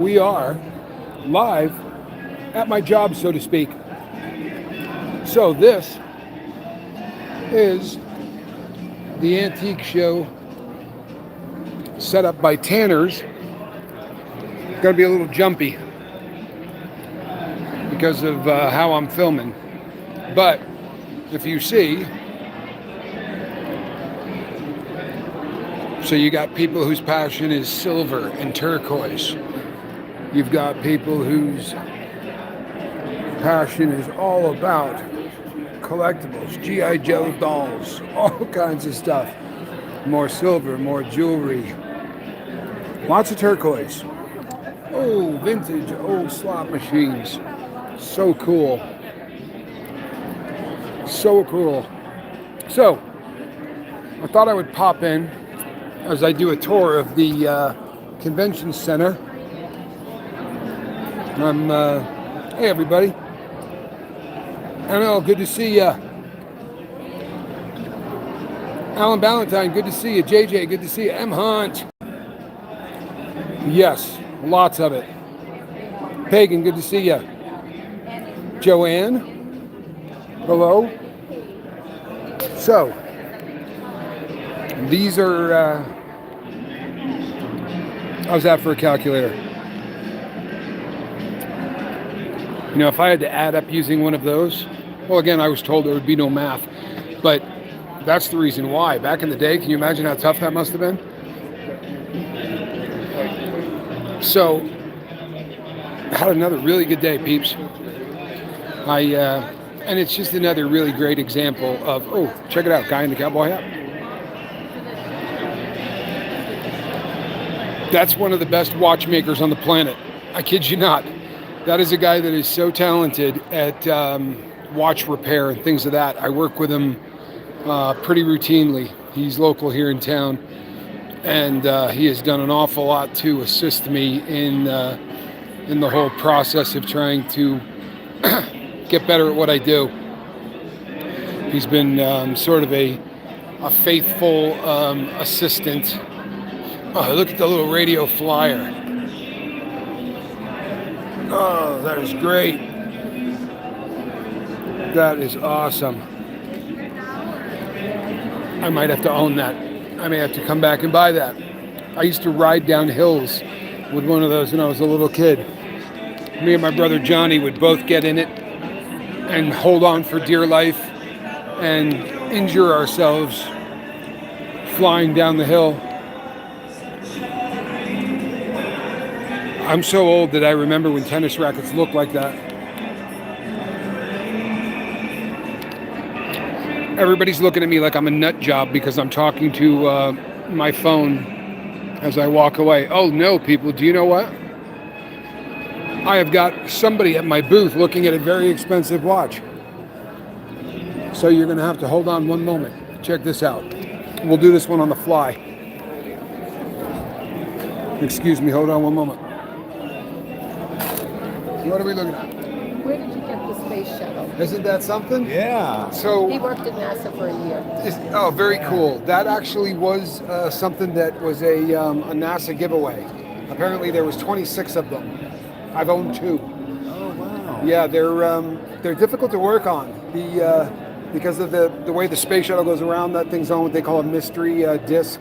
We are live at my job, so to speak. So this is the antique show set up by Tanner's. It's going to be a little jumpy because of how I'm filming. But if you see, so you got people whose passion is silver and turquoise. You've got people whose passion is all about collectibles, G.I. Joe dolls, all kinds of stuff. More silver, more jewelry. Lots of turquoise. Oh, vintage, old slot machines. So cool. So cool. So, I thought I would pop in as I do a tour of the convention center. Hey everybody. Hello, good to see ya. Alan Ballantyne, good to see you. JJ, good to see you. M. Hunt. Yes, lots of it. Pagan, good to see ya. Joanne, hello. So, these are, how's that for a calculator? You know, if I had to add up using one of those, well, again, I was told there would be no math, but that's the reason why. Back in the day, can you imagine how tough that must have been? So, had another really good day, peeps. And it's just another really great example of, oh, check it out, guy in the cowboy hat. That's one of the best watchmakers on the planet. I kid you not. That is a guy that is so talented at watch repair and things of that. I work with him pretty routinely. He's local here in town, and he has done an awful lot to assist me in the whole process of trying to get better at what I do. He's been sort of a faithful assistant. Oh, look at the little radio flyer. Oh, that is great. That is awesome. I might have to own that. I may have to come back and buy that. I used to ride down hills with one of those when I was a little kid. Me and my brother Johnny would both get in it and hold on for dear life and injure ourselves flying down the hill. I'm so old that I remember when tennis rackets looked like that. Everybody's looking at me like I'm a nut job because I'm talking to my phone as I walk away. Oh no, people, do you know what? I have got somebody at my booth looking at a very expensive watch. So you're going to have to hold on one moment. Check this out. We'll do this one on the fly. Excuse me, hold on one moment. What are we looking at? Where did you get the space shuttle? Isn't that something? Yeah. So He worked at NASA for a year. oh, very cool. That actually was something that was a NASA giveaway. Apparently there was 26 of them. I've owned 2. Oh wow. Yeah, they're difficult to work on. Because of the way the space shuttle goes around, that thing's on what they call a mystery disc.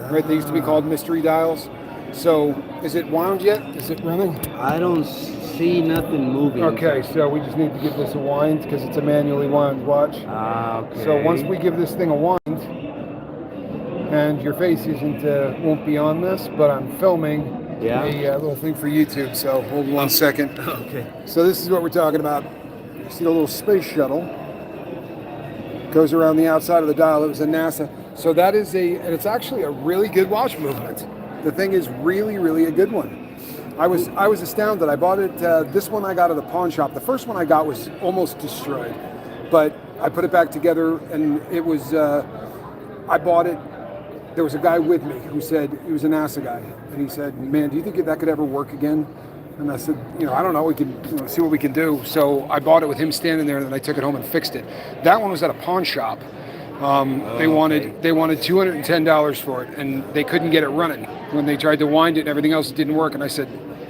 Right? They used to be called mystery dials. So, is it wound yet? Is it running? I don't see nothing moving. Okay, so we just need to give this a wind because it's a manually wound watch. Okay. So once we give this thing a wind, and your face won't be on this, but I'm filming a little thing for YouTube. So hold 1 second. Okay. So this is what we're talking about. You see the little space shuttle goes around the outside of the dial. It was a NASA. So that is and it's actually a really good watch movement. The thing is really, really a good one. I was astounded. I bought it. This one I got at a pawn shop. The first one I got was almost destroyed, but I put it back together, and it was. I bought it. There was a guy with me who said he was a NASA guy, and he said, "Man, do you think that could ever work again?" And I said, I don't know. We can see what we can do. So I bought it with him standing there, and then I took it home and fixed it. That one was at a pawn shop. They wanted $210 for it, and they couldn't get it running. When they tried to wind it and everything else, it didn't work. And I said,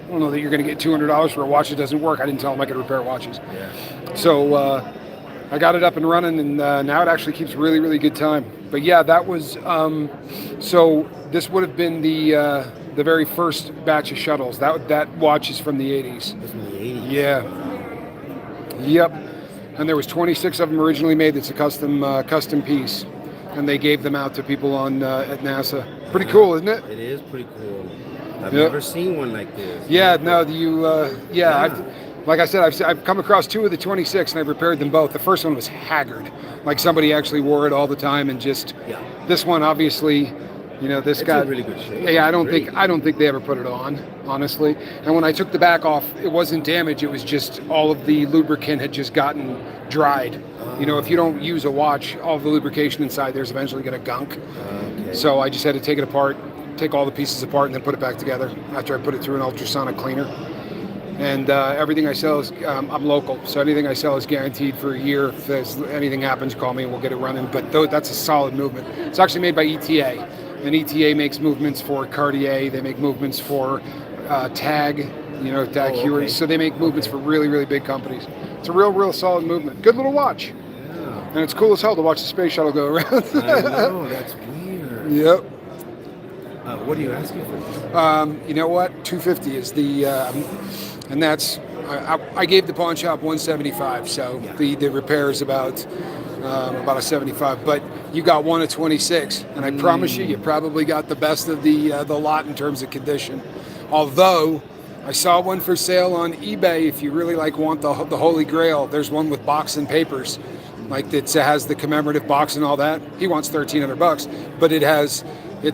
don't know that you're going to get $200 for a watch that doesn't work. I didn't tell them I could repair watches. Yeah. So I got it up and running, and now it actually keeps really, really good time. But yeah, that was so. This would have been the very first batch of shuttles. That watch is from the 80s. It's from the 80s. Yeah. Yep. And there was 26 of them originally made. It's a custom piece, and they gave them out to people on at NASA. Pretty cool, isn't it? It is pretty cool. I've Yep. never seen one like this. Yeah. No. Like I said, I've come across 2 of the 26, and I've repaired them both. The first one was haggard, like somebody actually wore it all the time, and just Yeah. this one, obviously, this It's guy. in really good shape. Yeah, I don't Great. think they ever put it on, honestly. And when I took the back off, it wasn't damaged. It was just all of the lubricant had just gotten dried. If you don't use a watch, all of the lubrication inside there's eventually going to gunk. Okay. So I just had to take it apart, take all the pieces apart, and then put it back together after I put it through an ultrasonic cleaner. And everything I sell is, I'm local, so anything I sell is guaranteed for a year. If there's anything happens, call me and we'll get it running. But that's a solid movement. It's actually made by ETA. And ETA makes movements for Cartier. They make movements for TAG, TAG Heuer. Okay. So they make movements for really, really big companies. It's a real, real solid movement. Good little watch. Yeah. And it's cool as hell to watch the space shuttle go around. I know, that's weird. Yep. What are you asking for? You know what? 250 is the, and that's, I gave the pawn shop 175. So Yeah. the repair is about a 75. But you got one of 26, and I promise you probably got the best of the lot in terms of condition. Although I saw one for sale on eBay. If you really want the Holy Grail, there's one with box and papers, like that has the commemorative box and all that. He wants $1,300, but it's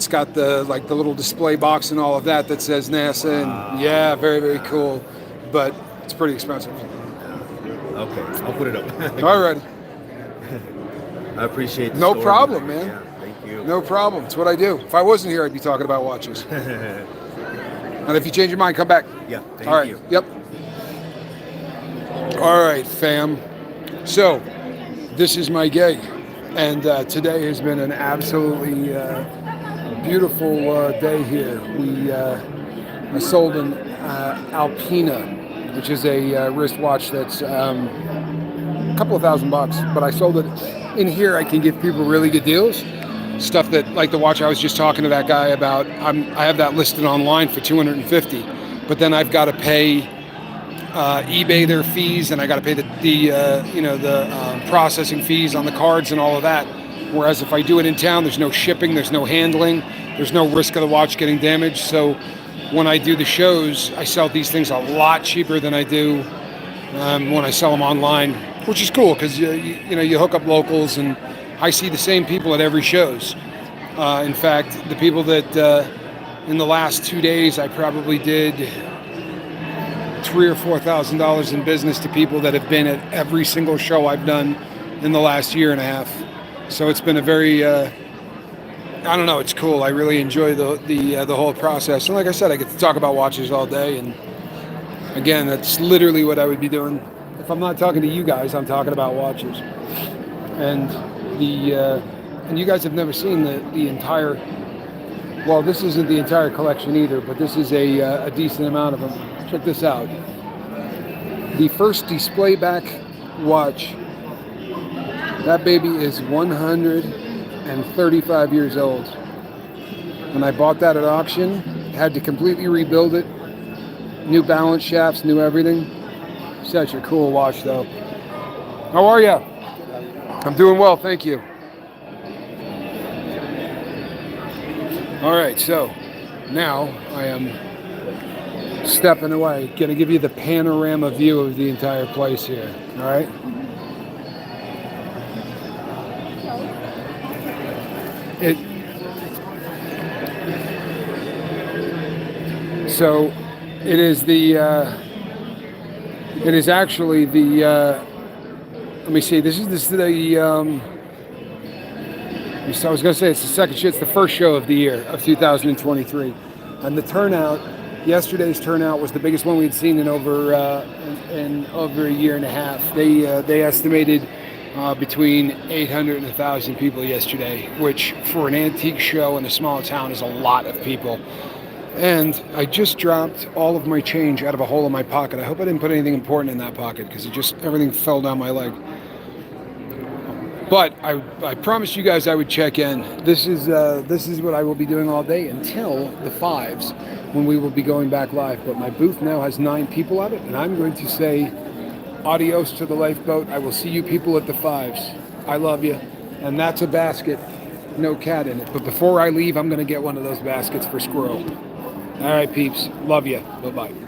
got the little display box and all of that says NASA, and yeah, very, very cool, but it's pretty expensive. Okay, I'll put it up. All right. I appreciate the No story. problem, man. Yeah, thank you. No problem. It's what I do. If I wasn't here, I'd be talking about watches. And if you change your mind, come back. Yeah, thank All right. you. Yep. All right, fam. So, this is my gig. And today has been an absolutely beautiful day here. I sold an Alpina, which is a wristwatch that's a couple of $1,000, but I sold it in here. I can give people really good deals. Stuff that, like the watch I was just talking to that guy about, I have that listed online for $250, but then I've got to pay eBay their fees, and I got to pay the processing fees on the cards and all of that. Whereas if I do it in town, there's no shipping, there's no handling, there's no risk of the watch getting damaged. So when I do the shows, I sell these things a lot cheaper than I do when I sell them online, which is cool because you hook up locals, and I see the same people at every shows. In fact, the people that in the last 2 days I probably did $3,000 or $4,000 in business to people that have been at every single show I've done in the last year and a half. So it's been a very I don't know, it's cool. I really enjoy the whole process. And like I said, I get to talk about watches all day, and again, that's literally what I would be doing. If I'm not talking to you guys, I'm talking about watches. And and you guys have never seen the entire, well, this isn't the entire collection either, but this is a decent amount of them. Check this out. The first display back watch, that baby is 135 years old. When I bought that at auction, had to completely rebuild it. New balance shafts, new everything. Such a cool watch though. How are you? I'm doing well, thank you. All right, so now I am stepping away. Going to give you the panorama view of the entire place here. All right. So it is it is actually the let me see, this is the I was going to say it's the second show, it's the first show of the year of 2023, and the turnout, yesterday's turnout was the biggest one we'd seen in over a year and a half. They estimated between 800 and 1,000 people yesterday, which for an antique show in a small town is a lot of people. And I just dropped all of my change out of a hole in my pocket. I hope I didn't put anything important in that pocket because everything fell down my leg. But I promised you guys I would check in. This is what I will be doing all day until the 5s, when we will be going back live. But my booth now has 9 people at it, and I'm going to say adios to the lifeboat. I will see you people at the 5s. I love you. And that's a basket, no cat in it. But before I leave, I'm going to get one of those baskets for Squirrel. All right, peeps. Love you. Bye-bye.